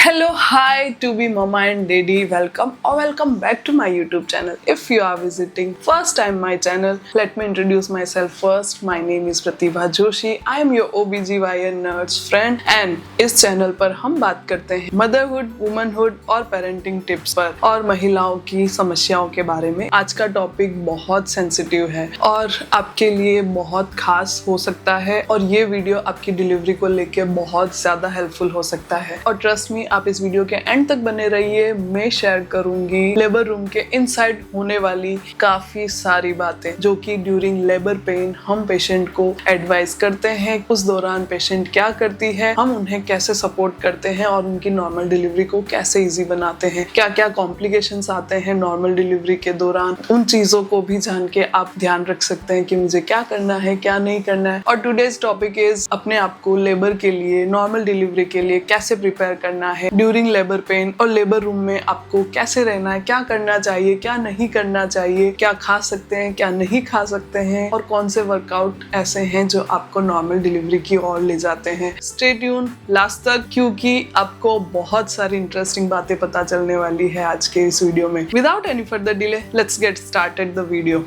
Hello, hi to be mama and daddy. Welcome back to my YouTube channel. If you are visiting first time my channel, let me introduce myself first. My name is Pratibha Joshi. I am your OBGYN nurse friend and इस channel पर हम बात करते हैं motherhood, womanhood और parenting tips पर और महिलाओं की समस्याओं के बारे में। आज का टॉपिक बहुत सेंसिटिव है और आपके लिए बहुत खास हो सकता है और ये वीडियो आपकी डिलीवरी को लेके बहुत ज्यादा हेल्पफुल हो सकता है। और ट्रस्ट मी, आप इस वीडियो के एंड तक बने रहिए। मैं शेयर करूंगी लेबर रूम के इनसाइड होने वाली काफी सारी बातें जो कि ड्यूरिंग लेबर पेन हम पेशेंट को एडवाइस करते हैं। उस दौरान पेशेंट क्या करती है, हम उन्हें कैसे सपोर्ट करते हैं और उनकी नॉर्मल डिलीवरी को कैसे इजी बनाते हैं, क्या क्या कॉम्प्लिकेशंस आते हैं नॉर्मल डिलीवरी के दौरान, उन चीजों को भी जान के आप ध्यान रख सकते हैं कि मुझे क्या करना है, क्या नहीं करना है। और टुडेज टॉपिक इज अपने आप को लेबर के लिए, नॉर्मल डिलीवरी के लिए कैसे प्रिपेयर करना है ड्यूरिंग लेबर पेन, और लेबर रूम में आपको कैसे रहना है, क्या करना चाहिए, क्या नहीं करना चाहिए, क्या खा सकते हैं, क्या नहीं खा सकते हैं, और कौन से वर्कआउट ऐसे हैं जो आपको नॉर्मल डिलीवरी की ओर ले जाते हैं। स्टे ट्यून लास्ट तक, क्योंकि आपको बहुत सारी इंटरेस्टिंग बातें पता चलने वाली है आज के इस वीडियो में। Without any further delay, let's get started the video.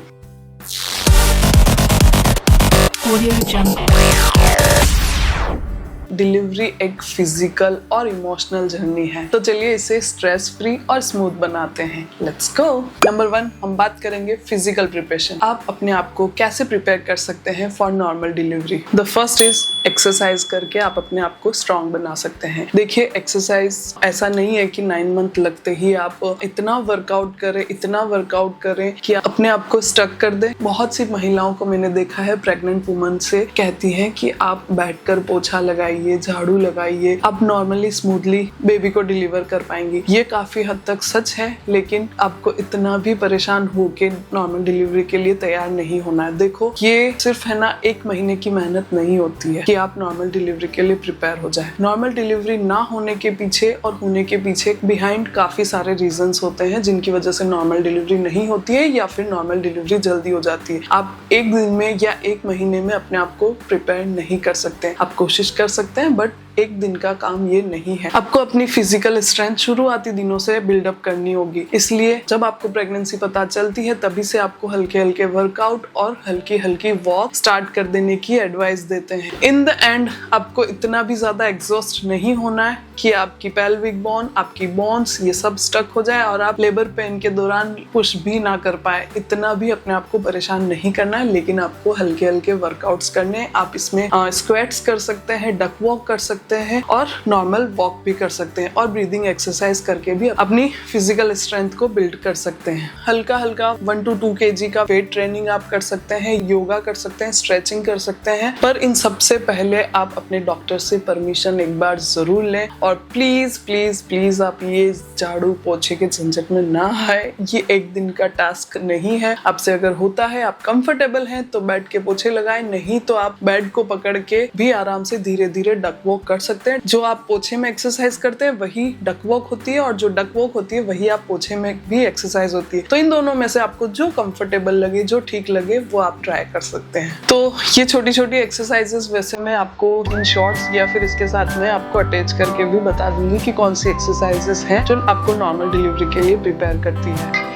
Delivery एक फिजिकल और इमोशनल जर्नी है, तो चलिए इसे स्ट्रेस फ्री और स्मूथ बनाते हैं। Let's go. नंबर 1, हम बात करेंगे फिजिकल प्रिपरेशन। आप अपने आप को कैसे प्रिपेयर कर सकते हैं for normal delivery. The first is exercise करके आप अपने आप को स्ट्रॉन्ग बना सकते हैं। देखिए, एक्सरसाइज ऐसा नहीं है कि 9 मंथ लगते ही आप इतना वर्कआउट करें कि आप अपने आप को स्टक कर दे। बहुत सी महिलाओं को मैंने देखा है, प्रेग्नेंट वुमन से कहती हैं कि आप बैठकर पोछा लगाइए, झाड़ू लगाइए, आप नॉर्मली स्मूथली बेबी को डिलीवर कर पाएंगी। ये काफी हद तक सच है, लेकिन आपको इतना भी परेशान होके नॉर्मल डिलीवरी के लिए तैयार नहीं होना है। देखो, ये सिर्फ है ना 1 महीने की मेहनत नहीं होती है कि आप नॉर्मल डिलीवरी के लिए प्रिपेयर हो जाए। नॉर्मल डिलीवरी ना होने के पीछे और होने के पीछे बिहाइंड काफी सारे रीजंस होते हैं जिनकी वजह से नॉर्मल डिलीवरी नहीं होती है या फिर नॉर्मल डिलीवरी जल्दी हो जाती है। आप 1 दिन में या 1 महीने में अपने आप को प्रिपेयर नहीं कर सकते। आप कोशिश कर सकते हैं, बट 1 दिन का काम ये नहीं है। आपको अपनी फिजिकल स्ट्रेंथ शुरुआती दिनों से बिल्डअप करनी होगी। इसलिए जब आपको प्रेगनेंसी पता चलती है, तभी से आपको हल्के हल्के वर्कआउट और हल्की हल्की वॉक स्टार्ट कर देने की एडवाइस देते हैं। इन द एंड आपको इतना भी ज्यादा एग्जॉस्ट नहीं होना है कि आपकी पेल्विक बोन, आपकी बोन्स ये सब स्टक हो जाए और आप लेबर पेन के दौरान पुश भी ना कर पाए। इतना भी अपने आप को परेशान नहीं करना है, लेकिन आपको हल्के हल्के वर्कआउट्स करने हैं। आप इसमें स्क्वाट्स कर सकते हैं, डक वॉक कर सकते हैं और नॉर्मल वॉक भी कर सकते हैं, और ब्रीदिंग एक्सरसाइज करके भी अपनी फिजिकल स्ट्रेंथ को बिल्ड कर सकते हैं। हल्का हल्का 1 to 2 kg का वेट ट्रेनिंग आप कर सकते हैं, योगा कर सकते हैं, स्ट्रेचिंग कर सकते हैं। पर इन सबसे पहले आप अपने डॉक्टर से परमिशन एक बार जरूर लें। और प्लीज प्लीज प्लीज आप ये झाड़ू पोछे के झंझट में ना आए। ये 1 दिन का टास्क नहीं है। आपसे अगर होता है, आप कंफर्टेबल हैं, तो बैठ के पोछे लगाएं, नहीं तो आप बेड को पकड़ के भी आराम से धीरे धीरे डक वॉक कर सकते हैं। जो आप पोछे में एक्सरसाइज करते हैं वही डक वॉक होती है, और जो डक वॉक होती है वही आप पोछे में भी एक्सरसाइज होती है। तो इन दोनों में से आपको जो कंफर्टेबल लगे, जो ठीक लगे, वो आप ट्राई कर सकते हैं। तो ये छोटी छोटी एक्सरसाइजेस वैसे मैं आपको इन शॉर्ट्स या फिर इसके साथ में आपको अटैच करके भी बता दूंगी कि कौन सी एक्सरसाइजेस हैं जो आपको नॉर्मल डिलीवरी के लिए प्रिपेयर करती है।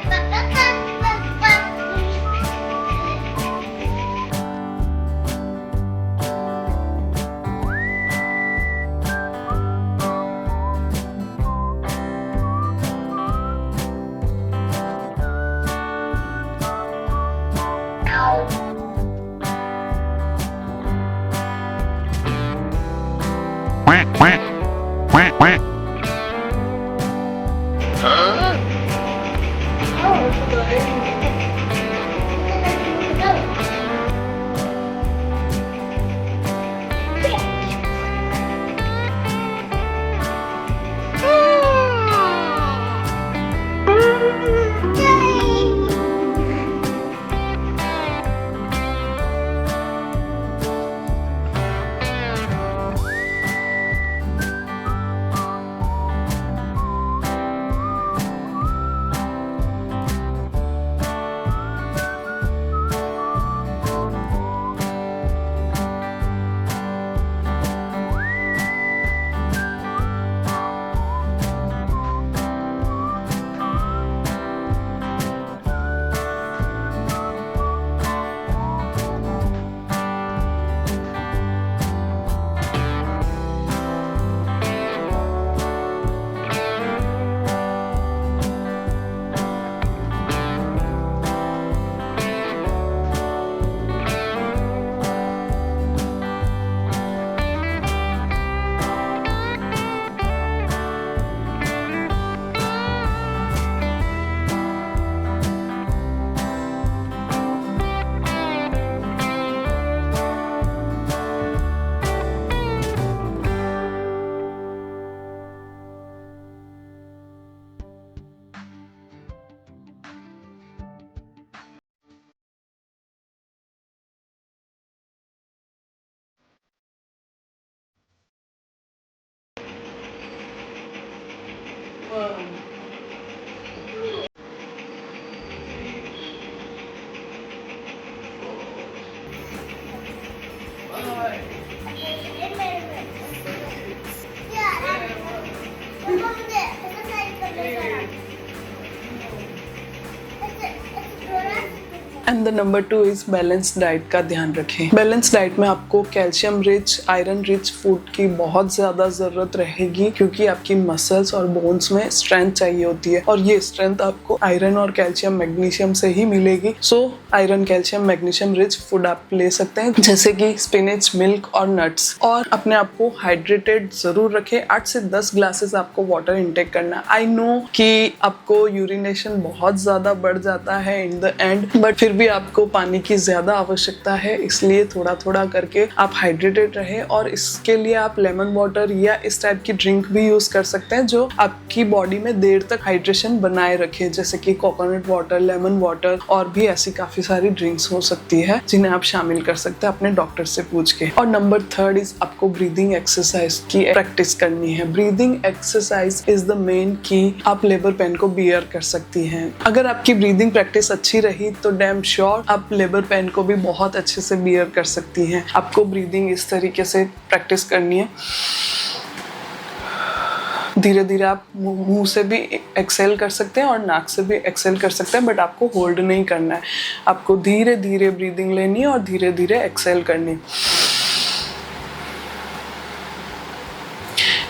And the number 2 is balance diet का ध्यान रखें। बैलेंस डाइट में आपको calcium rich, iron rich food की बहुत ज्यादा जरूरत रहेगी, क्योंकि आपकी मसल्स और बोन्स में स्ट्रेंथ चाहिए होती है, और ये स्ट्रेंथ आपको आयरन और कैल्शियम मैग्नीशियम से ही मिलेगी। So iron, calcium, magnesium rich food आप ले सकते हैं, जैसे कि स्पिनच, मिल्क और नट्स। और अपने आप को हाइड्रेटेड जरूर रखें। 8 से 10 ग्लासेस आपको वाटर इनटेक करना। आई नो कि आपको यूरिनेशन बहुत ज्यादा बढ़ जाता है इन द एंड, बट फिर भी आपको पानी की ज्यादा आवश्यकता है, इसलिए थोड़ा थोड़ा करके आप हाइड्रेटेड रहे। और इसके लिए आप लेमन वाटर या इस टाइप की ड्रिंक भी यूज कर सकते हैं, जो आपकी बॉडी में देर तक हाइड्रेशन बनाए रखे, जैसे कि कोकोनट वाटर, लेमन वाटर, और भी ऐसी काफी सारी ड्रिंक्स हो सकती है जिन्हें आप शामिल कर सकते हैं अपने डॉक्टर से पूछ के। और नंबर 3 इज आपको ब्रीदिंग एक्सरसाइज की प्रैक्टिस करनी है। Breathing exercise is the main की आप लेबर पेन को बियर कर सकती हैं। अगर आपकी ब्रीदिंग प्रैक्टिस अच्छी रही तो डैम श्योर आप लेबर पेन को भी बहुत अच्छे से बियर कर सकती हैं। आपको ब्रीदिंग इस तरीके से प्रैक्टिस करनी है। धीरे धीरे आप मुंह से भी एक्सेल कर सकते हैं और नाक से भी एक्सेल कर सकते हैं, बट आपको होल्ड नहीं करना है। आपको धीरे धीरे ब्रीदिंग लेनी है और धीरे धीरे एक्सेल करनी है।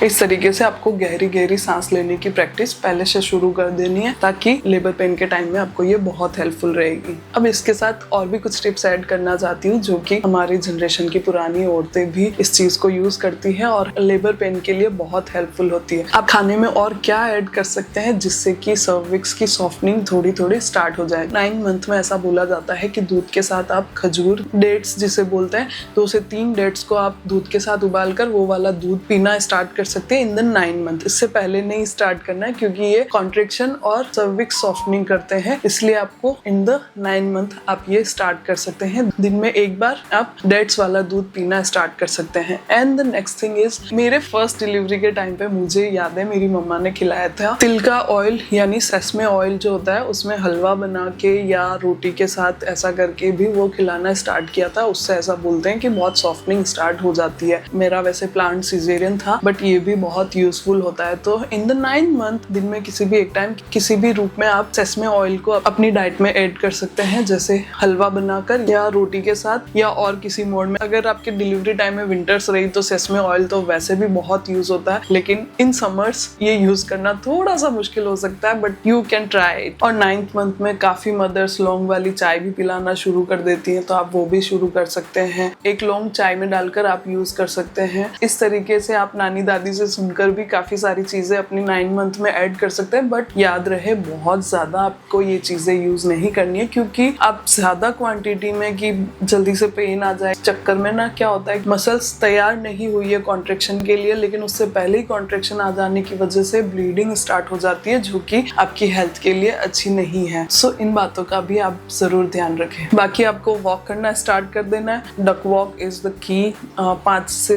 इस तरीके से आपको गहरी गहरी सांस लेने की प्रैक्टिस पहले से शुरू कर देनी है, ताकि लेबर पेन के टाइम में आपको ये बहुत हेल्पफुल रहेगी। अब इसके साथ और भी कुछ टिप्स ऐड करना चाहती हूँ, जो कि हमारी जनरेशन की पुरानी औरतें भी इस चीज को यूज करती हैं और लेबर पेन के लिए बहुत हेल्पफुल होती है। आप खाने में और क्या ऐड कर सकते हैं जिससे कि सर्विक्स की सॉफ्टनिंग थोड़ी थोड़ी स्टार्ट हो जाए। 9 मंथ में ऐसा बोला जाता है कि दूध के साथ आप खजूर, डेट्स जिसे बोलते हैं, 2 से 3 डेट्स को आप दूध के साथ उबाल कर वो वाला दूध पीना स्टार्ट कर सकते हैं इन द 9 मंथ। इससे पहले नहीं स्टार्ट करना है, क्योंकि ये कॉन्ट्रैक्शन और सर्विक्स सॉफ्टनिंग करते हैं, इसलिए आपको इन द 9 मंथ आप ये स्टार्ट कर सकते हैं। दिन में एक बार आप डेट्स वाला दूध पीना स्टार्ट कर सकते हैं। And the next thing is, मेरे फर्स्ट डिलीवरी के टाइम पे मुझे याद है मेरी मम्मा ने खिलाया था तिल का ऑयल, यानी सेसमे ऑयल जो होता है, उसमें हलवा बना के या रोटी के साथ ऐसा करके भी वो खिलाना स्टार्ट किया था। उससे ऐसा बोलते हैं कि बहुत सॉफ्टनिंग स्टार्ट हो जाती है। मेरा वैसे प्लांट सिजेरियन था, बट ये भी बहुत यूजफुल होता है। तो इन द 9 मंथ दिन में किसी भी एक टाइम किसी भी रूप में आप सेसमे ऑयल को अपनी डाइट में ऐड कर सकते हैं, जैसे हलवा बनाकर या रोटी के साथ या और किसी मोड में। अगर आपके डिलीवरी टाइम में विंटर्स रही तो सेसमे ऑयल तो वैसे भी बहुत यूज होता है, लेकिन इन समर्स ये यूज करना थोड़ा सा मुश्किल हो सकता है, but you can try it. और 9th मंथ में काफी मदर्स लौंग वाली चाय भी पिलाना शुरू कर देती हैं, तो आप वो भी शुरू कर सकते हैं। एक लौंग चाय में डालकर आप यूज कर सकते हैं। इस तरीके से आप नानी दादी से सुनकर भी काफी सारी चीजें अपनी 9 मंथ में ऐड कर सकते हैं, बट याद रहे बहुत ज्यादा आपको ये चीजें यूज नहीं करनी है, क्योंकि आप ज्यादा क्वांटिटी में कि जल्दी से पेन आ जाए चक्कर में ना क्या होता है, मसल्स तैयार नहीं हुई है कॉन्ट्रैक्शन के लिए, लेकिन उससे पहले ही कॉन्ट्रैक्शन आ जाने की वजह से ब्लीडिंग स्टार्ट हो जाती है, जो कि आपकी हेल्थ के लिए अच्छी नहीं है। सो इन बातों का भी आप जरूर ध्यान रखें। बाकी आपको वॉक करना स्टार्ट कर देना है। Duck walk is the key. 5 से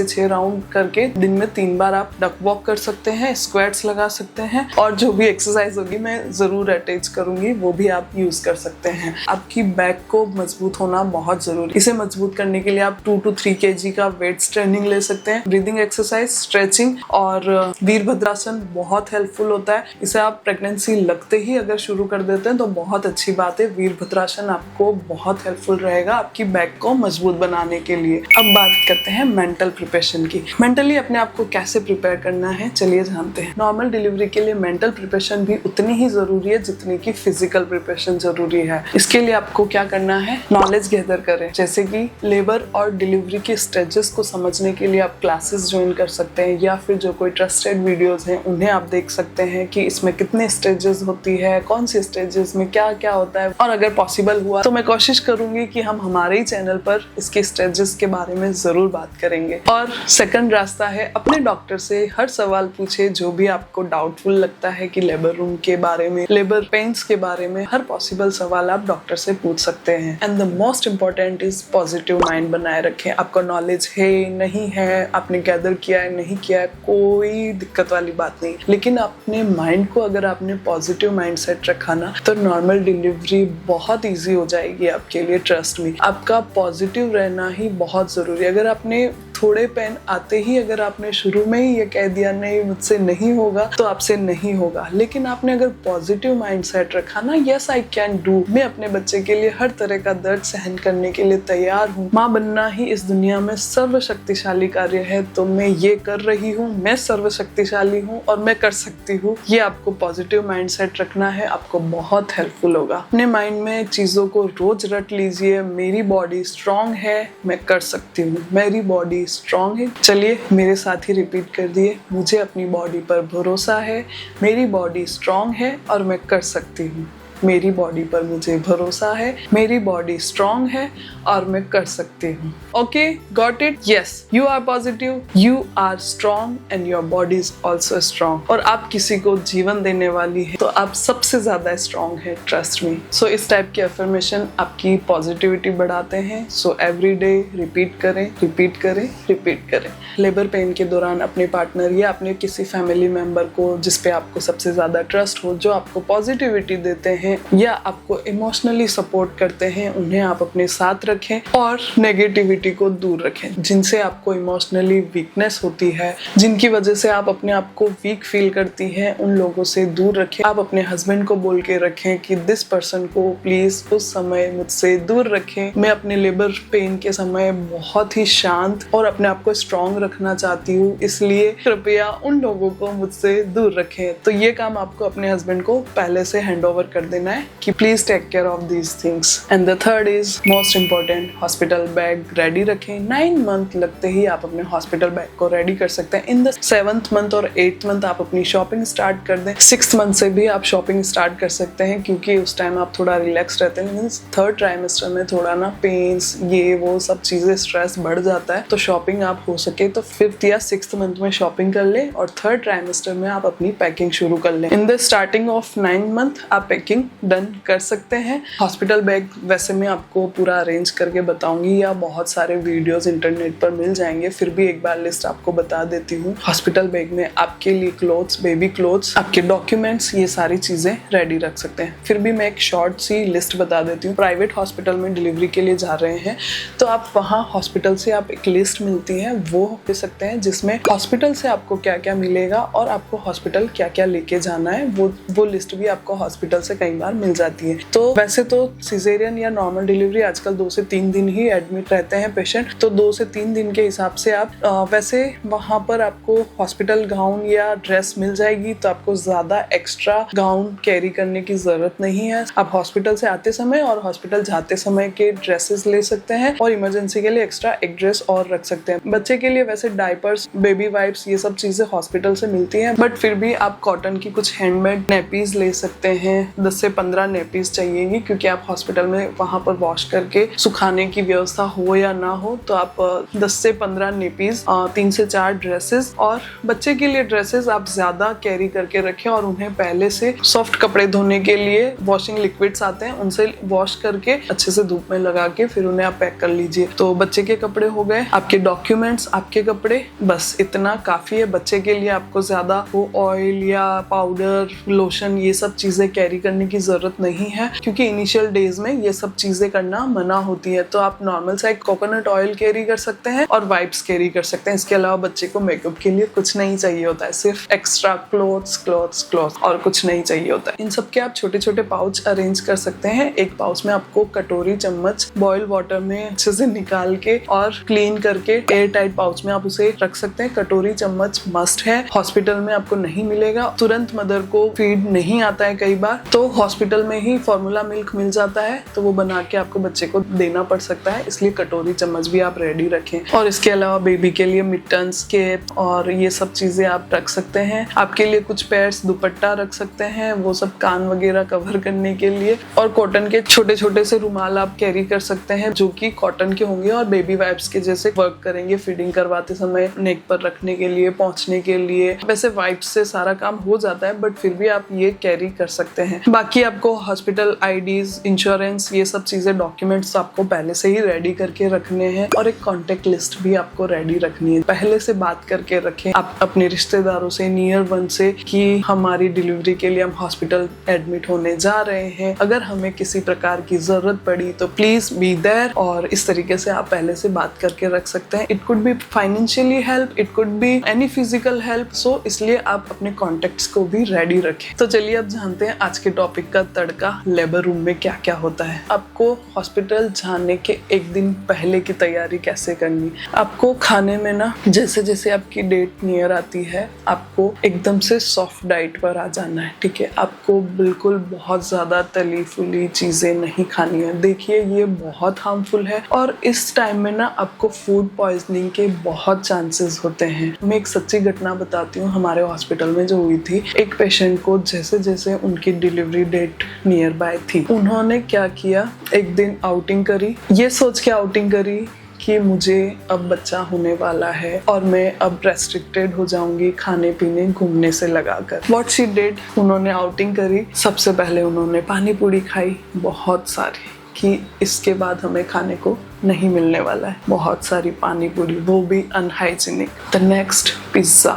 6 राउंड करके दिन में 3 बार आप डक वॉक कर सकते हैं, स्क्वाट्स लगा सकते हैं, और जो भी एक्सरसाइज होगी मैं जरूर अटैच करूंगी, वो भी आप यूज कर सकते हैं। आपकी बैक को मजबूत होना बहुत जरूरी। इसे मजबूत करने के लिए आप 2 to 3 kg का वेट्स ट्रेनिंग ले सकते हैं। ब्रीदिंग एक्सरसाइज, स्ट्रेचिंग और वीरभद्रासन बहुत हेल्पफुल होता है। इसे आप प्रेगनेंसी लगते ही अगर शुरू कर देते हैं तो बहुत अच्छी बात है। वीरभद्रासन आपको बहुत हेल्पफुल रहेगा आपकी बैक को मजबूत बनाने के लिए। अब बात करते हैं मेंटल प्रिपरेशन की। मेंटली अपने आप को कैसे प्रिपेयर करना है, चलिए जानते हैं। नॉर्मल डिलीवरी के लिए मेंटल प्रिपरेशन भी उतनी ही जरूरी है जितनी की फिजिकल प्रिपरेशन जरूरी है। इसके लिए आपको क्या करना है, नॉलेज गैदर करें। जैसे कि लेबर और डिलीवरी के स्टेजेस को समझने के लिए आप क्लासेस ज्वाइन कर सकते हैं, या फिर जो कोई ट्रस्टेड वीडियोस हैं उन्हें आप देख सकते हैं कि इसमें कितने स्टेजेस होती है, कौन सी स्टेजेस में क्या क्या होता है। और अगर पॉसिबल हुआ तो मैं कोशिश करूंगी कि हम हमारे ही चैनल पर इसके स्टेजेस के बारे में जरूर बात करेंगे। और सेकंड रास्ता है अपने डॉक्टर से हर सवाल पूछे जो भी आपको डाउटफुल लगता है कि लेबर रूम के बारे में, लेबर पेन्स के बारे में, हर पॉसिबल सवाल आप डॉक्टर से पूछ सकते हैं। And the most important is positive mind बनाए रखें। आपको नॉलेज है नहीं है, आपने गैदर किया है नहीं किया है, कोई दिक्कत वाली बात नहीं, लेकिन अपने माइंड को अगर आपने पॉजिटिव माइंड सेट रखा ना तो नॉर्मल डिलीवरी बहुत ईजी हो जाएगी आपके लिए। ट्रस्ट मी, आपका पॉजिटिव रहना ही बहुत जरूरी है। अगर आपने थोड़े पेन आते ही अगर आपने शुरू में ही ये कह दिया नहीं मुझसे नहीं होगा तो आपसे नहीं होगा, लेकिन आपने अगर पॉजिटिव माइंड सेट रखा ना, यस आई कैन डू, मैं अपने बच्चे के लिए हर तरह का दर्द सहन करने के लिए तैयार हूँ, माँ बनना ही इस दुनिया में सर्वशक्तिशाली कार्य है तो मैं ये कर रही हूँ, मैं सर्वशक्तिशाली हूँ और मैं कर सकती हूँ। ये आपको पॉजिटिव माइंड सेट रखना है, आपको बहुत हेल्पफुल होगा। अपने माइंड में चीजों को रोज रट लीजिए, मेरी बॉडी स्ट्रांग है, मैं कर सकती हूँ, मेरी बॉडी स्ट्रांग है। चलिए मेरे साथ ही रिपीट कर दिए, मुझे अपनी बॉडी पर भरोसा है, मेरी बॉडी स्ट्रांग है और मैं कर सकती हूँ। मेरी बॉडी पर मुझे भरोसा है, मेरी बॉडी स्ट्रांग है और मैं कर सकती हूँ। Okay, got it? Yes, you are positive, you are strong and your body is also strong. और आप किसी को जीवन देने वाली है तो आप सबसे ज्यादा स्ट्रांग है, ट्रस्ट मी। सो इस टाइप के अफर्मेशन आपकी पॉजिटिविटी बढ़ाते हैं। सो एवरी डे रिपीट करें, रिपीट करें, रिपीट करें। लेबर पेन के दौरान अपने पार्टनर या अपने किसी फैमिली मेंबर को जिस पे आपको सबसे ज्यादा ट्रस्ट हो, जो आपको पॉजिटिविटी देते हैं या आपको इमोशनली सपोर्ट करते हैं, उन्हें आप अपने साथ रखें और नेगेटिविटी को दूर रखें। जिनसे आपको इमोशनली वीकनेस होती है, जिनकी वजह से आप अपने आप को वीक फील करती हैं, उन लोगों से दूर रखें। आप अपने हस्बैंड को बोल के रखें कि दिस पर्सन को प्लीज उस समय मुझसे दूर रखें, मैं अपने लेबर पेन के समय बहुत ही शांत और अपने आप को स्ट्रॉन्ग रखना चाहती हूँ, इसलिए कृपया उन लोगों को मुझसे दूर रखें। तो ये काम आपको अपने हस्बैंड को पहले से हैंड ओवर कर देना है कि please take care of these things. And the third is most important, hospital bag ready रखें। 9 मंथ लगते ही आप अपने हॉस्पिटल बैग को रेडी कर सकते हैं। इन द 7th मंथ और 8th मंथ आप अपनी शॉपिंग स्टार्ट कर दें। 6th मंथ से भी आप शॉपिंग स्टार्ट कर सकते हैं क्योंकि उस टाइम आप थोड़ा रिलैक्स रहते हैं। मीन्स 3rd ट्राइमेस्टर में थोड़ा ना पेन्स ये वो सब चीजें स्ट्रेस बढ़ जाता है, तो शॉपिंग आप हो सके तो 5th या 6th मंथ में शॉपिंग कर ले और 3rd ट्राइमेस्टर में आप अपनी पैकिंग शुरू कर लें। In the starting of 9 month आप पैकिंग डन कर सकते हैं। हॉस्पिटल बैग वैसे मैं आपको पूरा अरेंज करके बताऊंगी या बहुत सारे वीडियोस इंटरनेट पर मिल जाएंगे, फिर भी एक बार लिस्ट आपको बता देती हूँ। हॉस्पिटल बैग में आपके लिए क्लोथ्स, बेबी क्लोथ्स, आपके डॉक्यूमेंट्स, ये सारी चीजें रेडी रख सकते हैं। फिर भी मैं एक शॉर्ट सी लिस्ट बता देती हूँ। प्राइवेट हॉस्पिटल में डिलीवरी के लिए जा रहे हैं तो आप वहाँ हॉस्पिटल से आप एक लिस्ट मिलती है वो दे सकते हैं, जिसमें हॉस्पिटल से आपको क्या क्या मिलेगा और आपको हॉस्पिटल क्या क्या लेके जाना है, वो लिस्ट भी आपको हॉस्पिटल से कई बार मिल जाती है। तो वैसे तो सिजेरियन या नॉर्मल डिलीवरी आजकल 2 से 3 दिन ही एडमिट रहते हैं पेशेंट, तो 2 से 3 दिन के हिसाब से आप वैसे वहाँ पर आपको हॉस्पिटल गाउन या ड्रेस मिल जाएगी, तो आपको ज्यादा एक्स्ट्रा गाउन कैरी करने की जरूरत नहीं है। आप हॉस्पिटल से आते समय और हॉस्पिटल जाते समय के ड्रेसेस ले सकते हैं और इमरजेंसी के लिए एक्स्ट्रा एक ड्रेस और रख सकते हैं। बच्चे के लिए वैसे डायपर्स, बेबी वाइप्स, ये सब चीजें हॉस्पिटल से मिलती हैं, बट फिर भी आप कॉटन की कुछ हैंडमेड नेपीज ले सकते हैं। 10 से 15 नेपीज चाहिएगी क्योंकि आप हॉस्पिटल में वहां पर वॉश करके सुखाने की व्यवस्था हो या ना हो, तो आप 10 से 15 नेपीज, 3 से 4 ड्रेसेस, और बच्चे के लिए ड्रेसेस आप ज्यादा कैरी करके रखें और उन्हें पहले से सॉफ्ट कपड़े धोने के लिए वॉशिंग लिक्विड्स आते हैं, उनसे वॉश करके अच्छे से धूप में लगा के फिर उन्हें आप पैक कर लीजिए। तो बच्चे के कपड़े हो गए, आपके डॉक्यूमेंट्स, आपके कपड़े, बस इतना काफी है। बच्चे के लिए आपको ज्यादा वो ऑयल या पाउडर, लोशन, ये सब चीजें कैरी करने की जरूरत नहीं है क्योंकि इनिशियल डेज में ये सब चीजें करना मना होती है। तो आप नॉर्मल सा एक कोकोनट ऑयल कैरी कर सकते हैं और वाइप्स कैरी कर सकते हैं। इसके अलावा बच्चे को मेकअप के लिए कुछ नहीं चाहिए होता है, सिर्फ एक्स्ट्रा क्लोथ्स और कुछ नहीं चाहिए होता है। इन सब के आप छोटे छोटे पाउच अरेंज कर सकते हैं। एक पाउच में आपको कटोरी, चम्मच बॉइल वाटर में अच्छे से निकाल के और क्लीन करके एयर टाइट पाउच में आप उसे रख सकते हैं। कटोरी चम्मच मस्ट है, हॉस्पिटल में आपको नहीं मिलेगा, तुरंत मदर को फीड नहीं आता है कई बार, तो हॉस्पिटल में ही फॉर्मूला मिल्क मिल जाता है तो वो बना के आपको बच्चे को देना पड़ सकता है, इसलिए कटोरी चम्मच भी आप रेडी रखें। और इसके अलावा बेबी के लिए मिटन्स, केप और ये सब चीजें आप रख सकते हैं। आपके लिए कुछ पेयर्स दुपट्टा रख सकते हैं, वो सब कान वगैरह कवर करने के लिए। और कॉटन के छोटे छोटे से रुमाल आप कैरी कर सकते हैं जो कि कॉटन के होंगे और बेबी वाइप्स के जैसे वर्क करेंगे फीडिंग करवाते समय, नेक पर रखने के लिए, पहुंचने के लिए। वैसे वाइप्स से सारा काम हो जाता है बट फिर भी आप ये कैरी कर सकते हैं। बाकी आपको हॉस्पिटल आईडीज, इंश्योरेंस, ये सब चीजें, डॉक्यूमेंट्स आपको पहले से ही रेडी करके रखने हैं और एक कॉन्टेक्ट लिस्ट भी आपको रेडी रखनी है। पहले से बात करके रखें आप अपने रिश्तेदारों से, नियर वन से, कि हमारी डिलीवरी के लिए हम हॉस्पिटल एडमिट होने जा रहे हैं, अगर हमें किसी प्रकार की जरूरत पड़ी तो प्लीज बी देयर। और इस तरीके से आप पहले से बात करके रख सकते हैं। It could be financially help, it could be any physical help, so इसलिए आप अपने कॉन्टेक्ट्स को भी रेडी रखें। तो चलिए अब जानते हैं आज के टॉपिक का तड़का, लेबर रूम में क्या क्या होता है। आपको हॉस्पिटल जाने के एक दिन पहले की तैयारी कैसे करनी। आपको खाने में ना जैसे जैसे आपकी डेट नियर आती है आपको एकदम से सॉफ्ट डाइट पर आ जाना है, ठीक है। आपको बिल्कुल बहुत ज्यादा तली फुली चीजें नहीं खानी है। देखिए ये बहुत हार्मफुल है और इस टाइम में ना आपको फूड पॉइजनिंग के बहुत चांसेस होते हैं। मैं एक सच्ची घटना बताती हूँ हमारे हॉस्पिटल में जो हुई थी। एक पेशेंट को जैसे जैसे उनकी डिलीवरी डेट नियर बाय थी, उन्होंने क्या किया, एक दिन आउटिंग करी, ये सोच के आउटिंग करी कि मुझे अब बच्चा होने वाला है और मैं अब रेस्ट्रिक्टेड हो जाऊंगी खाने पीने घूमने से लगाकर। व्हाट शी डिड, उन्होंने आउटिंग करी, सबसे पहले उन्होंने पानी पूरी खाई बहुत सारी, कि इसके बाद हमें खाने को नहीं मिलने वाला है, बहुत सारी पानी पूरी, वो भी unhygienic. The next pizza,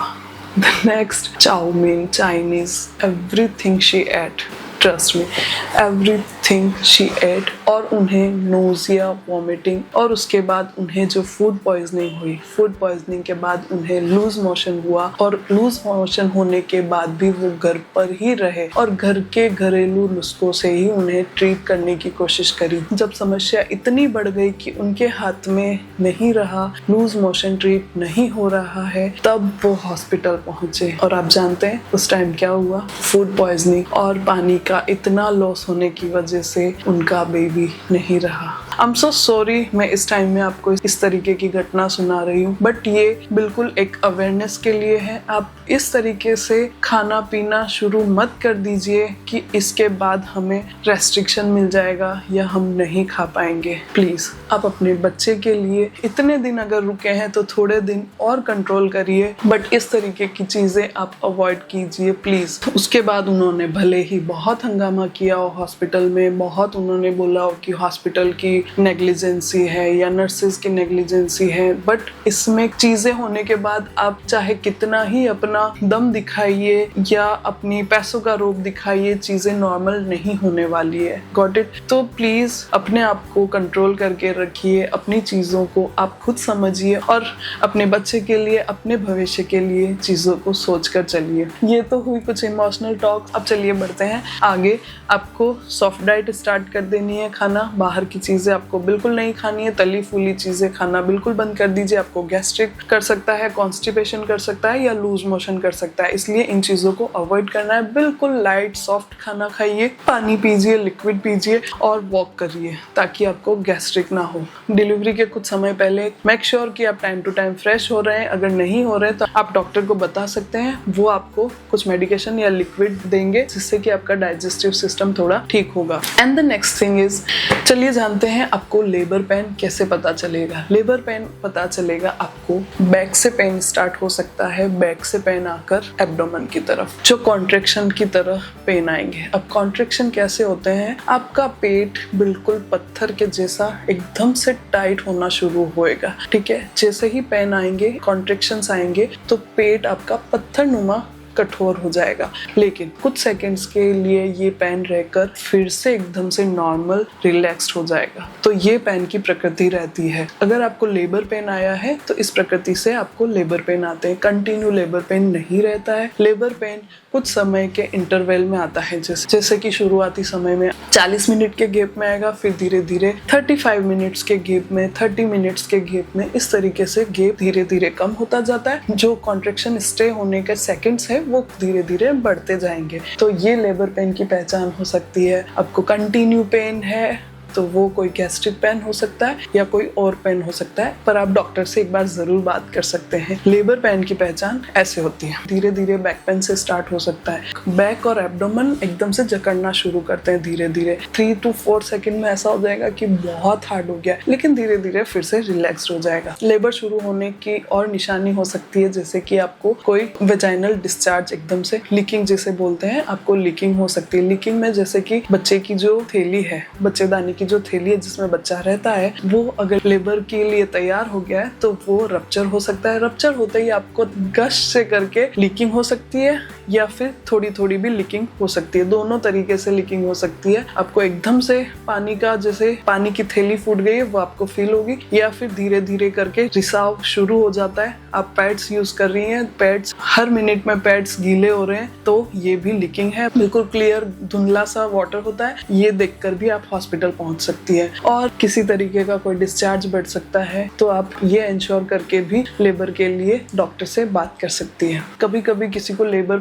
the next chow mein, Chinese, everything she ate, trust me everything she ate. और उन्हें नोजिया, वॉमिटिंग, और उसके बाद उन्हें जो फूड पॉइजनिंग हुई, फूड पॉइजनिंग के बाद उन्हें लूज मोशन हुआ और लूज मोशन होने के बाद भी वो घर पर ही रहे और घर के घरेलू नुस्खों से ही उन्हें ट्रीट करने की कोशिश करी। जब समस्या इतनी बढ़ गई कि उनके हाथ में नहीं रहा, लूज मोशन ट्रीट नहीं हो रहा है, तब वो हॉस्पिटल पहुंचे। और आप जानते हैं उस टाइम क्या हुआ, फूड पॉइजनिंग और पानी का इतना लॉस होने की वजह से उनका बेबी नहीं रहा। आई एम सो सॉरी, मैं इस टाइम में आपको इस तरीके की घटना सुना रही हूँ, बट ये बिल्कुल एक अवेयरनेस के लिए है। आप इस तरीके से खाना पीना शुरू मत कर दीजिए कि इसके बाद हमें रेस्ट्रिक्शन मिल जाएगा या हम नहीं खा पाएंगे। प्लीज आप अपने बच्चे के लिए इतने दिन अगर रुके हैं तो थोड़े दिन और कंट्रोल करिए, बट इस तरीके की चीजें आप अवॉइड कीजिए प्लीज। उसके बाद उन्होंने भले ही बहुत हंगामा किया हो हॉस्पिटल में, बहुत उन्होंने बोला हो कि हॉस्पिटल की नेग्लिजेंसी है या नर्सेज की नेग्लिजेंसी है, बट इसमें चीजें होने के बाद आप चाहे कितना ही अपना दम दिखाइए या अपनी पैसों का रोब दिखाइए, चीजें नॉर्मल नहीं होने वाली है। Got it? तो प्लीज अपने आप को कंट्रोल करके रखिए, अपनी चीजों को आप खुद समझिए और अपने बच्चे के लिए, अपने भविष्य के लिए चीजों को सोच कर चलिए। ये तो हुई कुछ इमोशनल टॉक। अब चलिए बढ़ते हैं आगे। आपको सॉफ्ट डाइट स्टार्ट कर देनी है, खाना बाहर की चीजें आपको बिल्कुल नहीं खानी है, तली फूली चीजें खाना बिल्कुल बंद कर दीजिए। आपको गैस्ट्रिक कर सकता है, कॉन्स्टिपेशन कर सकता है या लूज मोशन कर सकता है, इसलिए इन चीजों को अवॉइड करना है। बिल्कुल लाइट सॉफ्ट खाना खाइए, पानी पीजिए, लिक्विड पीजिए और वॉक करिए ताकि आपको गैस्ट्रिक ना हो। डिलीवरी के कुछ समय पहले मेक श्योर कि आप टाइम टू टाइम फ्रेश हो रहे हैं। अगर नहीं हो रहे तो आप डॉक्टर को बता सकते हैं, वो आपको कुछ मेडिकेशन या लिक्विड देंगे जिससे कि आपका डाइजेस्टिव सिस्टम थोड़ा ठीक होगा। And the next thing is, चलिए जानते हैं आपको लेबर पेन कैसे पता चलेगा। लेबर पेन पता चलेगा आपको बैक से पेन स्टार्ट हो सकता है, बैक से पेन आकर एब्डोमेन की तरफ, जो कॉन्ट्रैक्शन की तरह पेन आएंगे। अब कॉन्ट्रैक्शन कैसे होते हैं, आपका पेट बिल्कुल पत्थर के जैसा एकदम से टाइट होना शुरू होएगा, ठीक है। जैसे ही पेन आएंगे, कॉन्ट्रैक्शंस आएंगे तो पेट आपका पत्थर नुमा कठोर हो जाएगा, लेकिन कुछ सेकंड्स के लिए ये पेन रहकर फिर से एकदम से नॉर्मल रिलैक्स्ड हो जाएगा। तो ये पेन की प्रकृति रहती है। अगर आपको लेबर पेन आया है तो इस प्रकृति से आपको लेबर पेन आते हैं। कंटिन्यू लेबर पेन नहीं रहता है। लेबर पेन कुछ समय के इंटरवल में आता है, जैसे कि शुरुआती समय में 40 मिनट के गैप में आएगा, फिर धीरे धीरे 35 मिनट्स के गैप में, 30 मिनट्स के गैप में, इस तरीके से गैप धीरे धीरे कम होता जाता है। जो कॉन्ट्रैक्शन स्टे होने के सेकंड्स है वो धीरे धीरे बढ़ते जाएंगे। तो ये लेबर पेन की पहचान हो सकती है। आपको कंटिन्यू पेन है तो वो कोई गैस्ट्रिक पेन हो सकता है या कोई और पेन हो सकता है, पर आप डॉक्टर से एक बार जरूर बात कर सकते हैं। लेबर पेन की पहचान ऐसे होती है। धीरे धीरे बैक पेन से स्टार्ट हो सकता है। बैक और एब्डोमेन एकदम से जकड़ना शुरू करते हैं धीरे धीरे। 3 to 4 सेकंड में ऐसा हो जाएगा कि बहुत हार्ड हो गया, लेकिन धीरे धीरे फिर से रिलैक्स हो जाएगा। लेबर शुरू होने की और निशानी हो सकती है जैसे कि आपको कोई वेजाइनल डिस्चार्ज, एकदम से लीकिंग जिसे बोलते हैं, आपको लीकिंग हो सकती है। लीकिंग में जैसे कि बच्चे की जो थैली है, बच्चेदानी जो थैली है जिसमें बच्चा रहता है, वो अगर लेबर के लिए तैयार हो गया है तो वो रप्चर हो सकता है। रप्चर होते ही आपको गश से करके लीकिंग हो सकती है या फिर थोड़ी थोड़ी भी लीकिंग हो सकती है। दोनों तरीके से लीकिंग हो सकती है। आपको एकदम से पानी का, जैसे पानी की थैली फूट गई है, वो आपको फील होगी, या फिर धीरे धीरे करके रिसाव शुरू हो जाता है। आप पैड्स यूज कर रही हैं, पैड्स हर मिनट में पैड्स गीले हो रहे हैं, तो ये भी लीकिंग है। बिल्कुल क्लियर धुंधला सा वाटर होता है, ये देखकर भी आप हॉस्पिटल पहुंच सकती है। और किसी तरीके का कोई डिस्चार्ज बढ़ सकता है तो आप ये इंश्योर करके भी लेबर के लिए डॉक्टर से बात कर सकती है। कभी कभी किसी को लेबर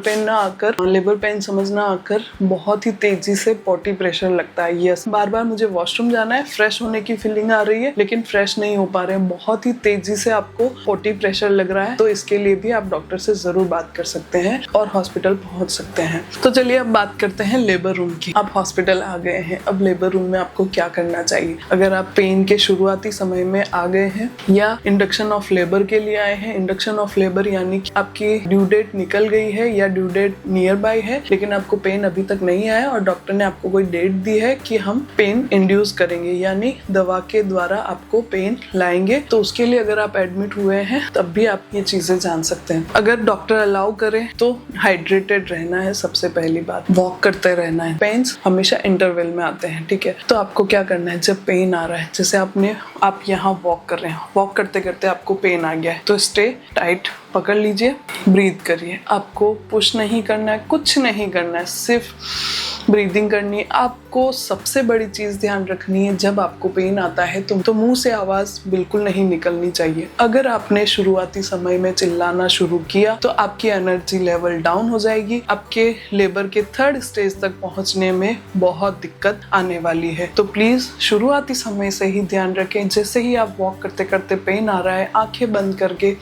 पेन समझ ना आकर बहुत ही तेजी से पॉटी प्रेशर लगता है। यस, बार बार मुझे वॉशरूम जाना है, फ्रेश होने की फीलिंग आ रही है, लेकिन फ्रेश नहीं हो पा रहे हैं, बहुत ही तेजी से आपको पॉटी प्रेशर लग रहा है, तो इसके लिए भी आप डॉक्टर से जरूर बात कर सकते हैं और हॉस्पिटल पहुंच सकते हैं। तो चलिए अब बात करते हैं लेबर रूम की। आप हॉस्पिटल आ गए हैं, अब लेबर रूम में आपको क्या करना चाहिए। अगर आप पेन के शुरुआती समय में आ गए हैं या इंडक्शन ऑफ लेबर के लिए आए हैं, इंडक्शन ऑफ लेबर यानी कि आपकी ड्यू डेट निकल गई है या ड्यू डेट नियर बाय है, लेकिन आपको पेन अभी तक नहीं आया और डॉक्टर ने आपको कोई डेट दी है कि हम पेन इंड्यूस करेंगे, यानी दवा के द्वारा आपको पेन लाएंगे, तो उसके लिए अगर आप एडमिट हुए हैं तब भी आप ये चीजें जान सकते हैं। अगर डॉक्टर अलाउ करे तो हाइड्रेटेड रहना है, सबसे पहली बात, वॉक करते रहना है। पेन्स हमेशा इंटरवल में आते हैं, ठीक है। तो आपको क्या करना है, जब पेन आ रहा है, जैसे आप यहाँ वॉक कर रहे हैं, वॉक करते करते आपको पेन आ गया है, तो स्टे टाइट, पकड़ लीजिए, ब्रीथ करिए। आपको पुश नहीं करना है, कुछ नहीं करना है, सिर्फ ब्रीदिंग करनी है। आपको सबसे बड़ी चीज ध्यान रखनी है, जब आपको पेन आता है तो मुंह से आवाज बिल्कुल नहीं निकलनी चाहिए। अगर आपने शुरुआती समय में चिल्लाना शुरू किया तो आपकी एनर्जी लेवल डाउन हो जाएगी, आपके लेबर के 3rd स्टेज तक पहुंचने में बहुत दिक्कत आने वाली है। तो प्लीज शुरुआती समय से ही ध्यान रखें। जैसे ही आप वॉक करते करते पेन आ रहा है, आंखें बंद करके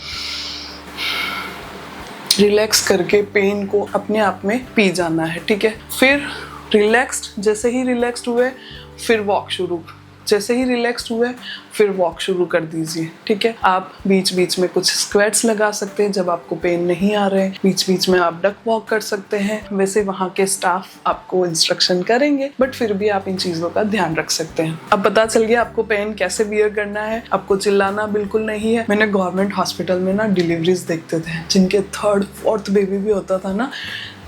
रिलैक्स करके पेन को अपने आप में पी जाना है, ठीक है। फिर रिलैक्स्ड, जैसे ही रिलैक्स्ड हुए फिर वॉक शुरू, जैसे ही रिलैक्स्ड हुए फिर वॉक शुरू कर दीजिए, ठीक है। आप बीच बीच में कुछ स्क्वैट्स लगा सकते हैं जब आपको पेन नहीं आ रहे, बीच बीच में आप डक वॉक कर सकते हैं। वैसे वहाँ के स्टाफ आपको इंस्ट्रक्शन करेंगे, बट फिर भी आप इन चीजों का ध्यान रख सकते हैं। अब पता चल गया आपको पेन कैसे बियर करना है, आपको चिल्लाना बिल्कुल नहीं है। मैंने गवर्नमेंट हॉस्पिटल में ना डिलीवरीज देखते थे, जिनके 3rd 4th बेबी भी होता था ना,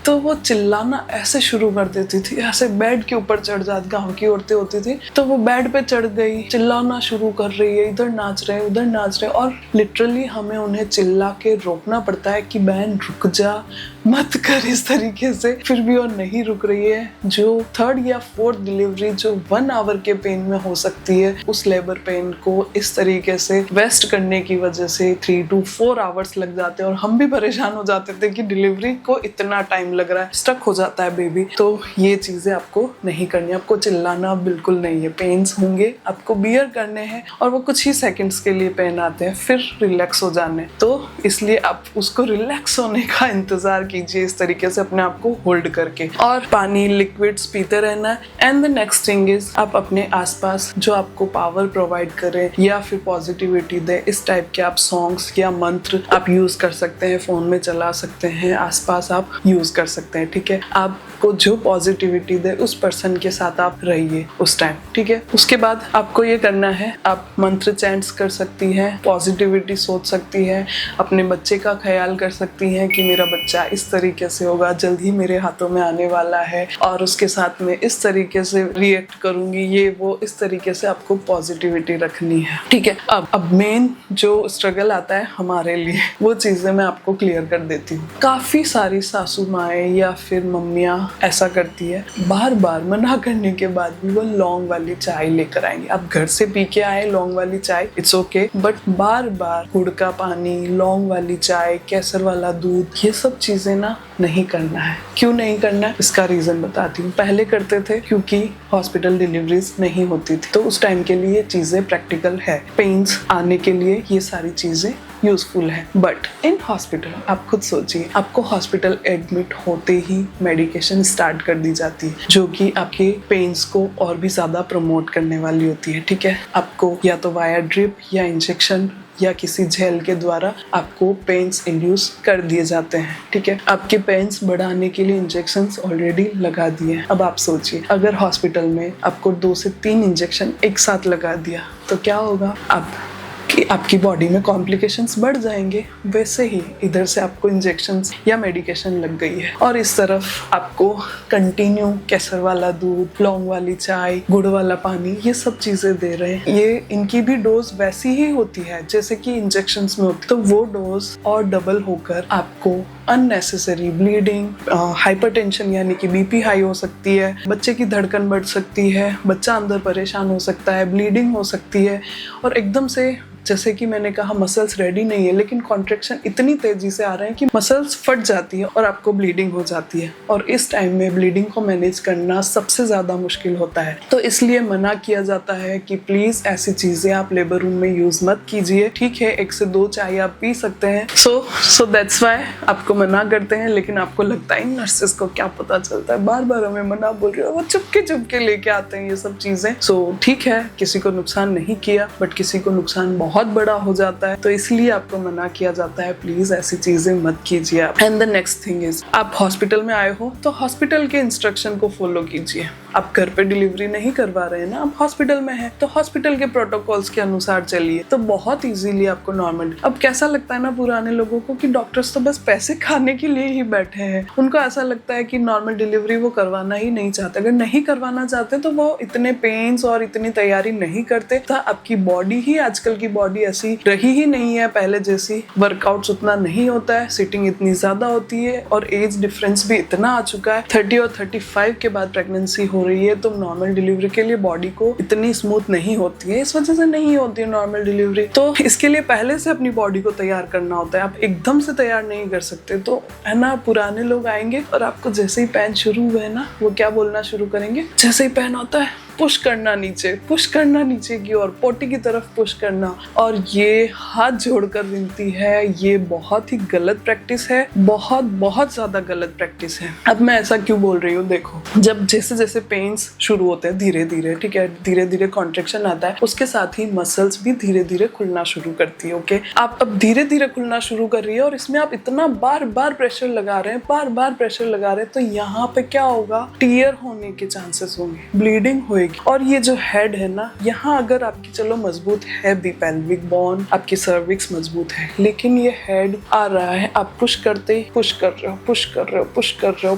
तो वो चिल्लाना ऐसे शुरू कर देती थी, ऐसे बेड के ऊपर चढ़ जाती, गाँव की औरतें होती थी, तो वो बेड पे चढ़ गई, चिल्लाना शुरू कर रही है, इधर नाच रहे उधर नाच रहे, और लिटरली हमें उन्हें चिल्ला के रोकना पड़ता है कि बहन रुक जा, मत कर इस तरीके से। फिर भी वो नहीं रुक रही है। जो 3rd या 4th डिलीवरी जो 1 आवर के पेन में हो सकती है, उस लेबर पेन को इस तरीके से वेस्ट करने की वजह से 3 to 4 आवर्स लग जाते हैं, और हम भी परेशान हो जाते थे कि डिलीवरी को इतना टाइम लग रहा है, स्टक हो जाता है बेबी। तो ये चीजें आपको नहीं करनी, आपको चिल्लाना बिल्कुल नहीं है। पेन्स होंगे, आपको बियर करने हैं, और वो कुछ ही सेकंड्स के लिए पेन आते हैं, फिर रिलैक्स हो जाने, तो इसलिए आप उसको रिलैक्स होने का इंतजार कीजिए, इस तरीके से अपने आप को होल्ड करके, और पानी लिक्विड्स पीते रहना है। And the next thing is, आप अपने आसपास जो आपको पावर प्रोवाइड करे या फिर पॉजिटिविटी दे, इस टाइप के आप सॉन्ग्स या मंत्र आप यूज कर सकते हैं, फोन में चला सकते हैं, आसपास आप यूज कर सकते हैं, ठीक है। आपको जो पॉजिटिविटी दे उस पर्सन के साथ आप रहिए उस टाइम, ठीक है। उसके बाद आपको ये करना है, आप मंत्र चैंट्स कर सकती हैं, पॉजिटिविटी सोच सकती है, अपने बच्चे का ख्याल कर सकती हैं कि मेरा बच्चा इस तरीके से होगा, जल्द ही मेरे हाथों में आने वाला है, और उसके साथ में इस तरीके से रिएक्ट करूंगी, ये वो, इस तरीके से आपको पॉजिटिविटी रखनी है, ठीक है। अब मेन जो स्ट्रगल आता है हमारे लिए, वो चीजें मैं आपको क्लियर कर देती हूँ। काफी सारी सासू माएँ या फिर मम्मियाँ ऐसा करती है, बार बार मना करने के बाद भी वो लौंग वाली चाय लेकर आएंगे। आप घर से पी के आए लौंग वाली चाय, इट्स ओके, बट बार बार गुड़ का पानी, लौंग वाली चाय, केसर वाला दूध, ये सब चीजें चीजें ना नहीं करना है। क्यों नहीं करना है इसका रीजन बताती हूँ। पहले करते थे क्योंकि हॉस्पिटल डिलीवरीज नहीं होती थी, तो उस टाइम के लिए चीजें प्रैक्टिकल है, पेन्स आने के लिए ये सारी चीजें यूजफुल है। बट इन हॉस्पिटल आप खुद सोचिए, आपको हॉस्पिटल एडमिट होते ही मेडिकेशन स्टार्ट कर दी जाती है जो कि आपके पेन्स को और भी ज्यादा प्रमोट करने वाली होती है। ठीक है, आपको या तो वाया ड्रिप या इंजेक्शन या किसी जेल के द्वारा आपको पेन्स इंड्यूस कर दिए जाते हैं। ठीक है, आपके पेन्स बढ़ाने के लिए इंजेक्शंस ऑलरेडी लगा दिए हैं। अब आप सोचिए, अगर हॉस्पिटल में आपको 2 से 3 इंजेक्शन एक साथ लगा दिया तो क्या होगा? अब कि आपकी बॉडी में कॉम्प्लिकेशंस बढ़ जाएंगे। वैसे ही इधर से आपको इंजेक्शंस या मेडिकेशन लग गई है और इस तरफ आपको कंटिन्यू केसर वाला दूध, लौंग वाली चाय, गुड़ वाला पानी, ये सब चीजें दे रहे हैं। ये इनकी भी डोज वैसी ही होती है जैसे कि इंजेक्शंस में होती, तो वो डोज और डबल होकर आपको अननेसेसरी ब्लीडिंग, हाइपरटेंशन यानी कि बीपी हाई हो सकती है, बच्चे की धड़कन बढ़ सकती है, बच्चा अंदर परेशान हो सकता है, ब्लीडिंग हो सकती है और एकदम से जैसे कि मैंने कहा मसल्स रेडी नहीं है लेकिन कॉन्ट्रैक्शन इतनी तेजी से आ रहे हैं कि मसल्स फट जाती है और आपको ब्लीडिंग हो जाती है और इस टाइम में ब्लीडिंग को मैनेज करना सबसे ज्यादा मुश्किल होता है। तो इसलिए मना किया जाता है कि प्लीज ऐसी चीजें आप लेबर रूम में यूज मत कीजिए। ठीक है, 1 से 2 चाय आप पी सकते हैं, सो दैट्स व्हाई आपको मना करते हैं। लेकिन आपको लगता है नर्सेस को क्या पता चलता है, बार बार हमें मना बोल रहे हो, वो चुपके चुपके लेके आते हैं ये सब चीजें। सो ठीक है, किसी को नुकसान नहीं किया बट किसी को नुकसान बहुत बड़ा हो जाता है, तो इसलिए आपको मना किया जाता है, प्लीज ऐसी चीजें मत कीजिए आप। And the next thing is, आप हॉस्पिटल में आए हो तो हॉस्पिटल के इंस्ट्रक्शन को फॉलो कीजिए। आप घर पे डिलीवरी नहीं करवा रहे हैं ना, आप हॉस्पिटल में हैं, तो हॉस्पिटल के प्रोटोकॉल्स के अनुसार चलिए, तो बहुत इजीली आपको नॉर्मल। अब कैसा लगता है ना पुराने लोगों को कि डॉक्टर्स तो बस पैसे खाने के लिए ही बैठे हैं, उनको ऐसा लगता है कि नॉर्मल डिलीवरी वो करवाना ही नहीं चाहते। अगर नहीं करवाना चाहते तो वो इतने पेन्स और इतनी तैयारी नहीं करते। तो आपकी बॉडी ही, आजकल की बॉडी ऐसी रही ही नहीं है पहले जैसी, वर्कआउट्स उतना नहीं होता है, सिटिंग इतनी ज्यादा होती है और एज डिफरेंस भी इतना आ चुका है। 30 और 35 के बाद प्रेगनेंसी हो रही है तो नॉर्मल डिलीवरी के लिए बॉडी को इतनी स्मूथ नहीं होती है, इस वजह से नहीं होती है नॉर्मल डिलीवरी। तो इसके लिए पहले से अपनी बॉडी को तैयार करना होता है, आप एकदम से तैयार नहीं कर सकते। तो है ना, पुराने लोग आएंगे और आपको जैसे ही पेन शुरू हुए ना, वो क्या बोलना शुरू करेंगे, जैसे ही पेन होता है पुश करना नीचे की ओर, पोटी की तरफ पुश करना। और ये हाथ जोड़कर विनती है, ये बहुत ही गलत प्रैक्टिस है, बहुत ज्यादा गलत प्रैक्टिस है। अब मैं ऐसा क्यों बोल रही हूँ, देखो, जब जैसे जैसे पेन्स शुरू होते हैं धीरे धीरे, ठीक है, धीरे धीरे कॉन्ट्रैक्शन आता है, उसके साथ ही मसल्स भी धीरे धीरे खुलना शुरू करती है। ओके, आप अब धीरे धीरे खुलना शुरू कर रही है और इसमें आप इतना बार बार प्रेशर लगा रहे हैं, तो यहाँ पे क्या होगा, टीयर होने के चांसेस होंगे, ब्लीडिंग होगी। और ये जो हेड है ना, यहाँ अगर आपकी चलो मजबूत है भी, पेल्विक बोन, आपकी सर्विक्स मजबूत है, लेकिन ये हेड आ रहा है, आप पुश करते ही पुश कर रहे हो,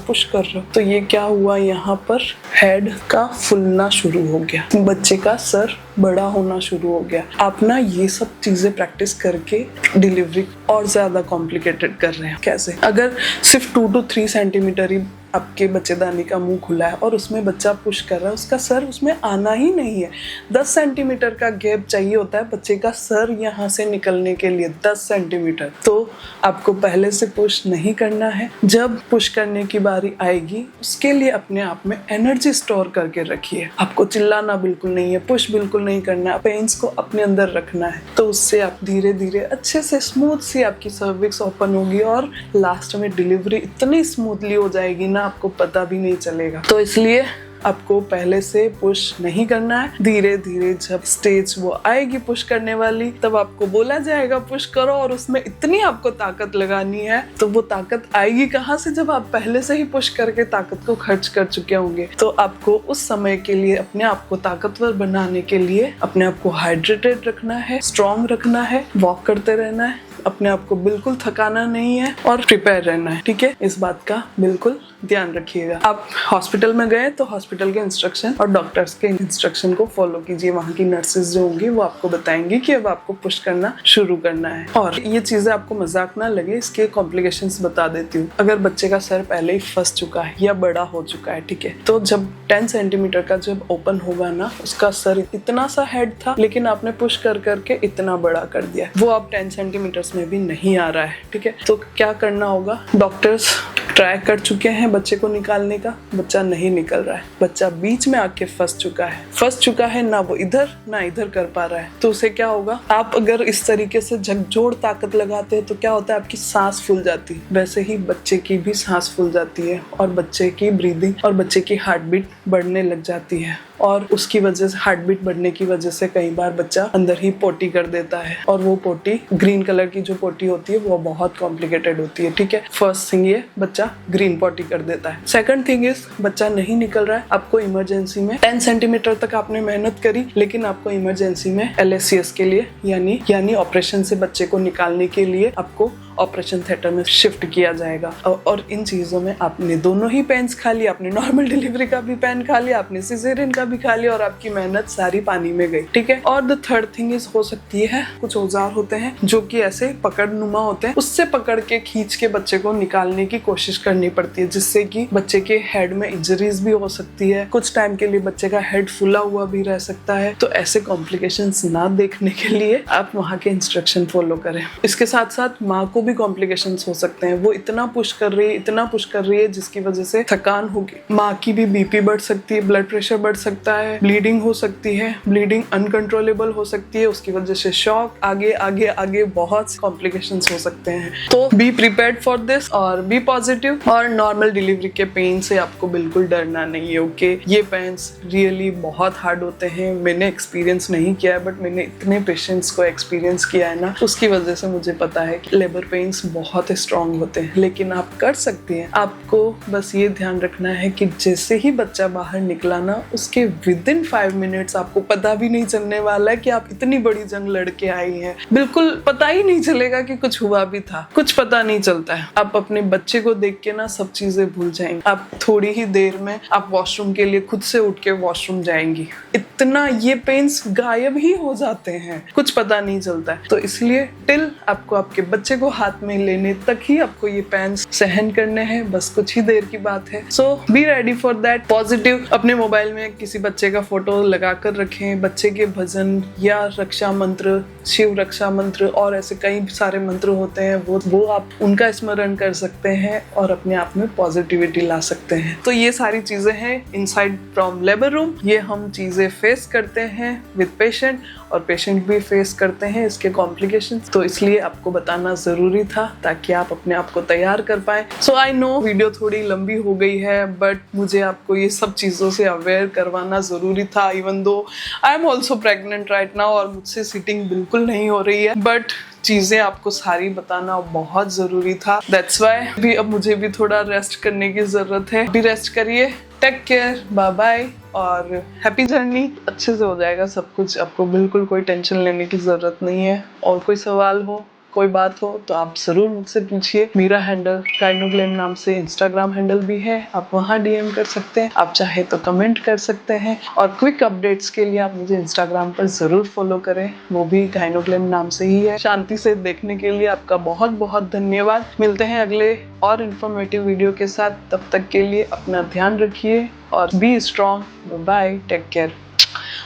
तो ये क्या हुआ, यहाँ पर हेड का फूलना शुरू हो गया, बच्चे का सर बड़ा होना शुरू हो गया। आप ना ये सब चीजें प्रैक्टिस करके डिलीवरी और ज्यादा कॉम्प्लिकेटेड कर रहे हैं। कैसे? अगर सिर्फ 2 to 3 सेंटीमीटर ही आपके बच्चेदानी का मुंह खुला है और उसमें बच्चा पुश कर रहा है, उसका सर उसमें आना ही नहीं है। 10 सेंटीमीटर का गैप चाहिए होता है बच्चे का सर यहाँ से निकलने के लिए, 10 सेंटीमीटर। तो आपको पहले से पुश नहीं करना है, जब पुश करने की बारी आएगी उसके लिए अपने आप में एनर्जी स्टोर करके रखिए। आपको चिल्लाना बिल्कुल नहीं है, पुश बिल्कुल नहीं करना है, पेन्स को अपने अंदर रखना है। तो उससे आप धीरे धीरे अच्छे से स्मूथ सी आपकी सर्विक्स ओपन होगी और लास्ट में डिलीवरी इतनी स्मूथली हो जाएगी ना, आपको पता भी नहीं चलेगा। तो इसलिए आपको पहले से पुश नहीं करना है, धीरे धीरे जब स्टेज वो आएगी पुश करने वाली, तब आपको बोला जाएगा पुश करो और उसमें इतनी आपको ताकत लगानी है। तो वो ताकत आएगी कहाँ से, जब आप पहले से ही पुश करके ताकत को खर्च कर चुके होंगे। तो आपको उस समय के लिए अपने आप को ताकतवर बनाने के लिए अपने आप को हाइड्रेटेड रखना है, स्ट्रॉन्ग रखना है, वॉक करते रहना है, अपने आप को बिल्कुल थकाना नहीं है और प्रिपेयर रहना है। ठीक है, इस बात का बिल्कुल ध्यान रखिएगा। आप हॉस्पिटल में गए तो हॉस्पिटल के इंस्ट्रक्शन और डॉक्टर्स के इंस्ट्रक्शन को फॉलो कीजिए। वहाँ की नर्सेज जो होंगी वो आपको बताएंगी कि अब आपको पुश करना शुरू करना है। और ये चीजें आपको मजाक ना लगे, इसके कॉम्प्लिकेशंस बता देती हूँ। अगर बच्चे का सर पहले ही फंस चुका है या बड़ा हो चुका है, ठीक है, तो जब 10 सेंटीमीटर का जब ओपन होगा ना, उसका सर इतना सा हेड था लेकिन आपने पुश कर करके इतना बड़ा कर दिया, वो आप 10 सेंटीमीटर उसमें भी नहीं आ रहा है, ठीक है। तो क्या करना होगा, डॉक्टर्स ट्राई कर चुके हैं बच्चे को निकालने का, बच्चा नहीं निकल रहा है, बच्चा बीच में आके फंस चुका है, ना वो इधर ना इधर कर पा रहा है। तो उसे क्या होगा, आप अगर इस तरीके से झकझोर ताकत लगाते हैं तो क्या होता है, आपकी सांस फूल जाती है। वैसे ही बच्चे की भी सांस फूल जाती है और बच्चे की ब्रीदिंग और बच्चे की हार्ट बीट बढ़ने लग जाती है, और उसकी वजह से हार्ट बीट बढ़ने की वजह से कई बार बच्चा अंदर ही पोटी कर देता है, और वो पोटी ग्रीन कलर की जो पोटी होती है वो बहुत कॉम्प्लिकेटेड होती है, ठीक है। फर्स्ट थिंग ये, बच्चा ग्रीन पोटी कर देता है। सेकंड थिंग इज, बच्चा नहीं निकल रहा है, आपको इमरजेंसी में 10 सेंटीमीटर तक आपने मेहनत करी, लेकिन आपको इमरजेंसी में LSCS के लिए यानी ऑपरेशन से बच्चे को निकालने के लिए आपको ऑपरेशन थिएटर में शिफ्ट किया जाएगा। और इन चीजों में आपने दोनों ही पेन्स खा लिया, आपने नॉर्मल डिलीवरी का भी पेन खा लिया, आपने सिजेरियन का भी खा लिया, और आपकी मेहनत सारी पानी में गई, ठीक है। और द थर्ड थिंग इज, हो सकती है कुछ औजार होते हैं जो कि ऐसे पकड़नुमा होते हैं, उससे पकड़ के खींच के बच्चे को निकालने की कोशिश करनी पड़ती है, जिससे कि बच्चे के हेड में इंजरीज भी हो सकती है, कुछ टाइम के लिए बच्चे का हेड फुला हुआ भी रह सकता है। तो ऐसे कॉम्प्लिकेशंस ना देखने के लिए आप वहाँ के इंस्ट्रक्शन फॉलो करें। इसके साथ साथ माँ को भी कॉम्प्लिकेशंस हो सकते हैं, वो इतना पुश कर रही है जिसकी वजह से थकान होगी, माँ की भी BP बढ़ सकती है, ब्लड प्रेशर बढ़ सकता है, ब्लीडिंग हो सकती है, ब्लीडिंग अनकंट्रोलेबल हो सकती है, उसकी वजह से शॉक, आगे बहुत कॉम्प्लिकेशंस हो सकते हैं। तो बी प्रिपेयर्ड फॉर दिस और बी पॉजिटिव। और नॉर्मल डिलीवरी के पेन से आपको बिल्कुल डरना नहीं है, ओके। ये पेन्स रियली बहुत हार्ड होते हैं, मैंने एक्सपीरियंस नहीं किया है, बट मैंने इतने पेशेंट्स को एक्सपीरियंस किया है ना, उसकी वजह से मुझे पता है कि लेबर पेन्स बहुत स्ट्रॉन्ग होते हैं, लेकिन आप कर सकती हैं। आपको बस ये ध्यान रखना है कि जैसे ही बच्चा बाहर निकला ना, उसके विदिन 5 मिनट्स आपको पता भी नहीं चलने वाला है कि आप इतनी बड़ी जंग लड़ के आई हैं। बिल्कुल पता ही नहीं चलेगा कि कुछ हुआ भी था, कुछ पता नहीं चलता है। आप अपने बच्चे को देख के ना सब चीजें भूल जाएंगे। आप थोड़ी ही देर में आप वॉशरूम के लिए खुद से उठ के वॉशरूम जाएंगी, इतना ये पेन्स गायब ही हो जाते हैं, कुछ पता नहीं चलता है। तो इसलिए टिल आपको आपके बच्चे को हाथ में लेने तक ही आपको ये पेन्स सहन करने हैं, बस कुछ ही देर की बात है। So be ready for that. Positive, अपने मोबाइल में किसी बच्चे का फोटो लगा कर रखें, बच्चे के भजन या रक्षा मंत्र, शिव रक्षा मंत्र और ऐसे कई सारे मंत्र होते हैं, वो आप उनका स्मरण कर सकते हैं और अपने आप में पॉजिटिविटी ला सकते हैं। तो ये सारी चीजें हैं इनसाइड फ्रॉम लेबर रूम, ये हम चीजें फेस करते हैं विद पेशेंट, और पेशेंट भी फेस करते हैं इसके कॉम्प्लिकेशंस। तो इसलिए आपको बताना जरूरी था ताकि आप अपने आप को तैयार कर पाए। सो आई नो वीडियो थोड़ी लंबी हो गई है, बट मुझे आपको ये सब चीजों से अवेयर करवाना जरूरी था। Even though I am also pregnant right now और मुझसे सिटिंग बिल्कुल नहीं हो रही है, बट चीजें आपको सारी बताना बहुत जरूरी था। दैट्स व्हाई भी अब मुझे भी थोड़ा रेस्ट करने की जरूरत है। भी रेस्ट करिए, टेक केयर, बाय बाय और हैप्पी जर्नी। अच्छे से हो जाएगा सब कुछ, आपको बिल्कुल कोई टेंशन लेने की जरूरत नहीं है। और कोई सवाल हो, कोई बात हो तो आप जरूर मुझसे पूछिए। मेरा हैंडल गाइनोग्लैम नाम से इंस्टाग्राम हैंडल भी है, आप वहाँ DM कर सकते हैं, आप चाहे तो कमेंट कर सकते हैं। और क्विक अपडेट्स के लिए आप मुझे इंस्टाग्राम पर जरूर फॉलो करें, वो भी गाइनोग्लैम नाम से ही है। शांति से देखने के लिए आपका बहुत बहुत धन्यवाद। मिलते हैं अगले और इन्फॉर्मेटिव वीडियो के साथ, तब तक के लिए अपना ध्यान रखिए और be strong. Bye, take care.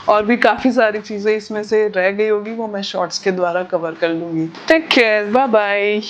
और भी काफी सारी चीजें इसमें से रह गई होगी, वो मैं शॉर्ट्स के द्वारा कवर कर लूंगी। Take care, bye bye.